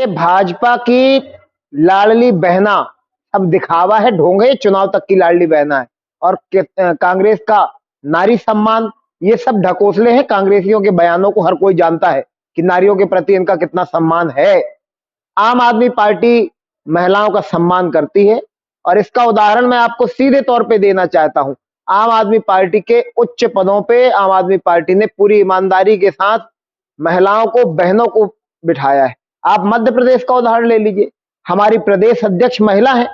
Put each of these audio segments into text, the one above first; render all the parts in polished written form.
कि भाजपा की लाडली बहना अब दिखावा है, ढोंग है, चुनाव तक की लाडली बहना है। और कांग्रेस का नारी सम्मान, ये सब ढकोसले हैं। कांग्रेसियों के बयानों को हर कोई जानता है कि नारियों के प्रति इनका कितना सम्मान है। आम आदमी पार्टी महिलाओं का सम्मान करती है और इसका उदाहरण मैं आपको सीधे तौर पे देना चाहता हूं। आम आदमी पार्टी के उच्च पदों पे आम आदमी पार्टी ने पूरी ईमानदारी के साथ महिलाओं को, बहनों को बिठाया है। आप मध्य प्रदेश का उदाहरण ले लीजिए, हमारी प्रदेश अध्यक्ष महिला है।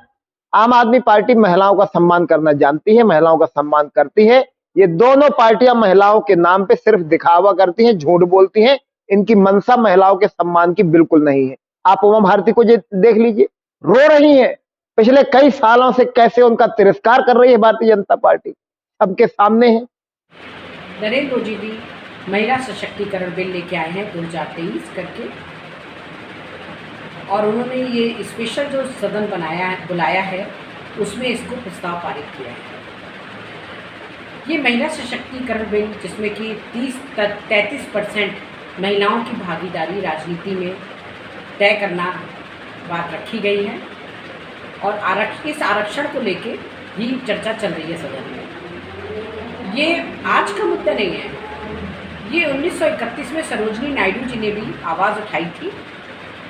आम आदमी पार्टी महिलाओं का सम्मान करना जानती है, महिलाओं का सम्मान करती है। ये दोनों पार्टियां महिलाओं के नाम पे सिर्फ दिखावा करती हैं, झूठ बोलती हैं। इनकी मंशा महिलाओं के सम्मान की बिल्कुल नहीं है। आप उमा भारती को देख लीजिए, रो रही हैं। पिछले कई सालों से कैसे उनका तिरस्कार कर रही है भारतीय जनता पार्टी, सबके सामने है। नरेंद्र मोदी जी महिला सशक्तिकरण बिल लेके आए हैं 2023 करके, और उन्होंने ये स्पेशल जो सदन बुलाया है उसमें इसको प्रस्ताव पारित किया है। ये महिला सशक्तिकरण बिल जिसमें कि 33% महिलाओं की भागीदारी राजनीति में तय करना बात रखी गई है, और इस आरक्षण को लेके ही चर्चा चल रही है सदन में। ये आज का मुद्दा नहीं है, ये 1931 में सरोजनी नायडू जी ने भी आवाज़ उठाई थी,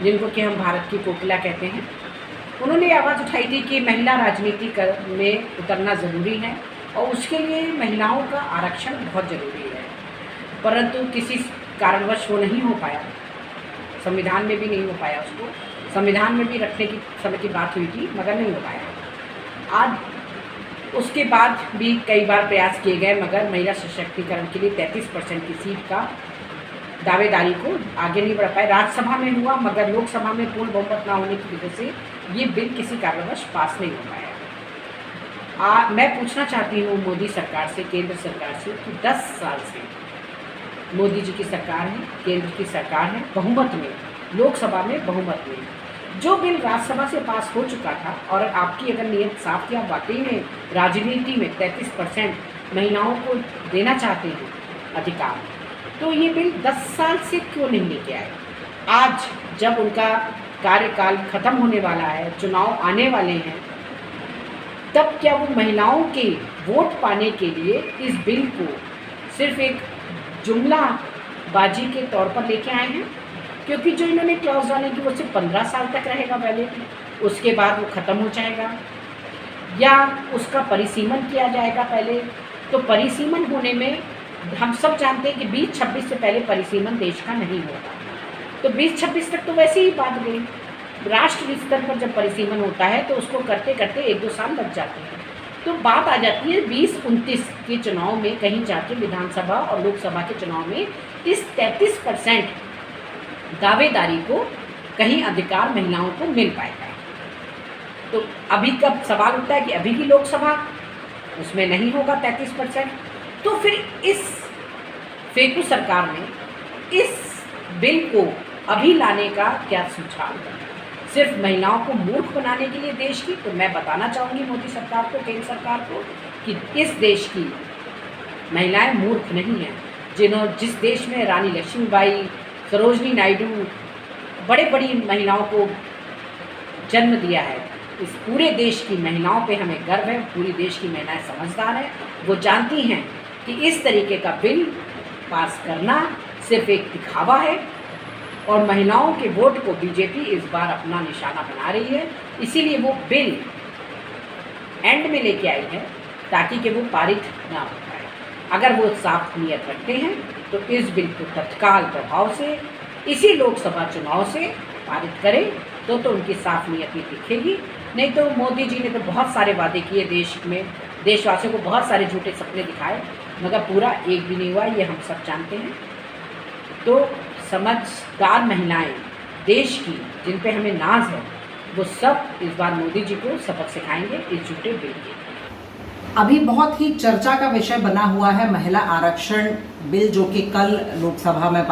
जिनको कि हम भारत की कोकिला कहते हैं। उन्होंने आवाज़ उठाई थी कि महिला राजनीति में उतरना ज़रूरी है और उसके लिए महिलाओं का आरक्षण बहुत ज़रूरी है, परंतु किसी कारणवश वो नहीं हो पाया। संविधान में भी नहीं हो पाया, उसको संविधान में भी रखने की समय की बात हुई थी मगर नहीं हो पाया। आज उसके बाद भी कई बार प्रयास किए गए मगर महिला सशक्तिकरण के लिए 33% की सीट का दावेदारी को आगे नहीं बढ़ पाए। राज्यसभा में हुआ मगर लोकसभा में पूर्ण बहुमत ना होने की वजह से ये बिल किसी कारणवश पास नहीं हो पाया। मैं पूछना चाहती हूँ मोदी सरकार से, केंद्र सरकार से, कि 10 साल से मोदी जी की सरकार है, केंद्र की सरकार है, बहुमत में, लोकसभा में बहुमत में जो बिल राज्यसभा से पास हो चुका था, और आपकी अगर नियत साफ थी, आप वाकई में राजनीति में 33% महिलाओं को देना चाहते हैं अधिकार, तो ये बिल 10 साल से क्यों नहीं लेके आए? आज जब उनका कार्यकाल खत्म होने वाला है, चुनाव आने वाले हैं, तब क्या वो महिलाओं के वोट पाने के लिए इस बिल को सिर्फ एक जुमला बाजी के तौर पर लेके आए हैं? क्योंकि जो इन्होंने क्लॉज डाले कि वो सिर्फ 15 साल तक रहेगा वैलिड, उसके बाद वो ख़त्म हो जाएगा, या उसका परिसीमन किया जाएगा पहले। तो परिसीमन होने में हम सब जानते हैं कि 2026 से पहले परिसीमन देश का नहीं होगा, तो 2026 तक तो वैसे ही बात गई। राष्ट्र स्तर पर जब परिसीमन होता है तो उसको करते करते 1-2 साल लग जाते हैं। तो बात आ जाती है 2029 के चुनाव में, कहीं जाके विधानसभा और लोकसभा के चुनाव में इस 33% दावेदारी को कहीं अधिकार महिलाओं को मिल पाएगा। तो अभी का सवाल उठता है कि अभी की लोकसभा उसमें नहीं होगा 33%, तो फिर इस फेकू सरकार ने इस बिल को अभी लाने का क्या सुझाव है? सिर्फ महिलाओं को मूर्ख बनाने के लिए देश की? तो मैं बताना चाहूँगी मोदी सरकार को, केंद्र सरकार को, कि इस देश की महिलाएं मूर्ख नहीं हैं। जिस देश में रानी लक्ष्मीबाई, सरोजनी नायडू, बड़ी महिलाओं को जन्म दिया है, इस पूरे देश की महिलाओं पे हमें गर्व है। पूरी देश की महिलाएं समझदार हैं, वो जानती हैं कि इस तरीके का बिल पास करना सिर्फ एक दिखावा है, और महिलाओं के वोट को बीजेपी इस बार अपना निशाना बना रही है। इसीलिए वो बिल एंड में लेके आई है ताकि कि वो पारित ना हो पाए। अगर वो साफ नियत रखते हैं तो इस बिल को तत्काल प्रभाव से इसी लोकसभा चुनाव से पारित करें, तो उनकी साफ नियत ही दिखेगी। नहीं तो मोदी जी ने तो बहुत सारे वादे किए देश में, देशवासियों को बहुत सारे झूठे सपने दिखाए, मगर पूरा एक भी नहीं हुआ, ये हम सब जानते हैं। तो समझदार महिलाएं देश की, जिन पे हमें नाज है, वो सब इस बार मोदी जी को सबक सिखाएंगे इस झूठे बिल के। अभी बहुत ही चर्चा का विषय बना हुआ है महिला आरक्षण बिल, जो कि कल लोकसभा में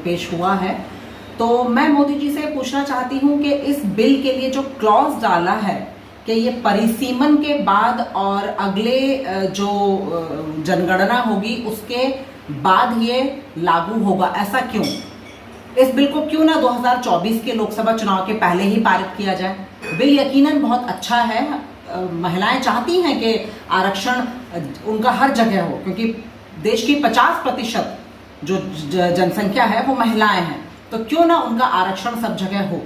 पेश हुआ है। तो मैं मोदी जी से पूछना चाहती हूं कि इस बिल के लिए जो क्लॉज डाला है कि ये परिसीमन के बाद और अगले जो जनगणना होगी उसके बाद ये लागू होगा, ऐसा क्यों? इस बिल को क्यों ना 2024 के लोकसभा चुनाव के पहले ही पारित किया जाए। बिल यकीनन बहुत अच्छा है। महिलाएं चाहती हैं कि आरक्षण उनका हर जगह हो, क्योंकि देश की 50% जो जनसंख्या है वो महिलाएं हैं, तो क्यों ना उनका आरक्षण सब जगह हो।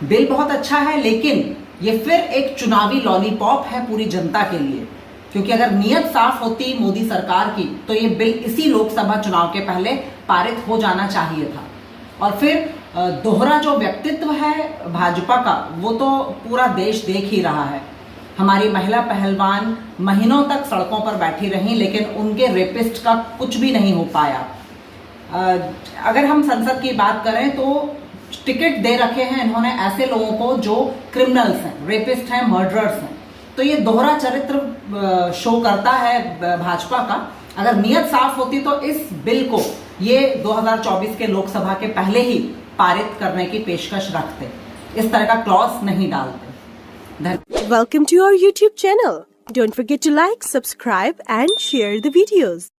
बिल बहुत अच्छा है, लेकिन ये फिर एक चुनावी लॉलीपॉप है पूरी जनता के लिए, क्योंकि अगर नीयत साफ होती मोदी सरकार की तो ये बिल इसी लोकसभा चुनाव के पहले पारित हो जाना चाहिए था। और फिर दोहरा जो व्यक्तित्व है भाजपा का, वो तो पूरा देश देख ही रहा है। हमारी महिला पहलवान महीनों तक सड़कों पर बैठी रहीं, लेकिन उनके रेपिस्ट का कुछ भी नहीं हो पाया। अगर हम संसद की बात करें तो टिकट दे रखे हैं इन्होंने ऐसे लोगों को जो क्रिमिनल्स हैं, रेपिस्ट हैं, मर्डरर्स हैं। तो ये दोहरा चरित्र शो करता है भाजपा का। अगर नीयत साफ होती तो इस बिल को ये 2024 के लोकसभा के पहले ही पारित करने की पेशकश रखते, इस तरह का क्लॉज नहीं डालते। Welcome to our YouTube channel. Don't forget to like, subscribe and share the videos.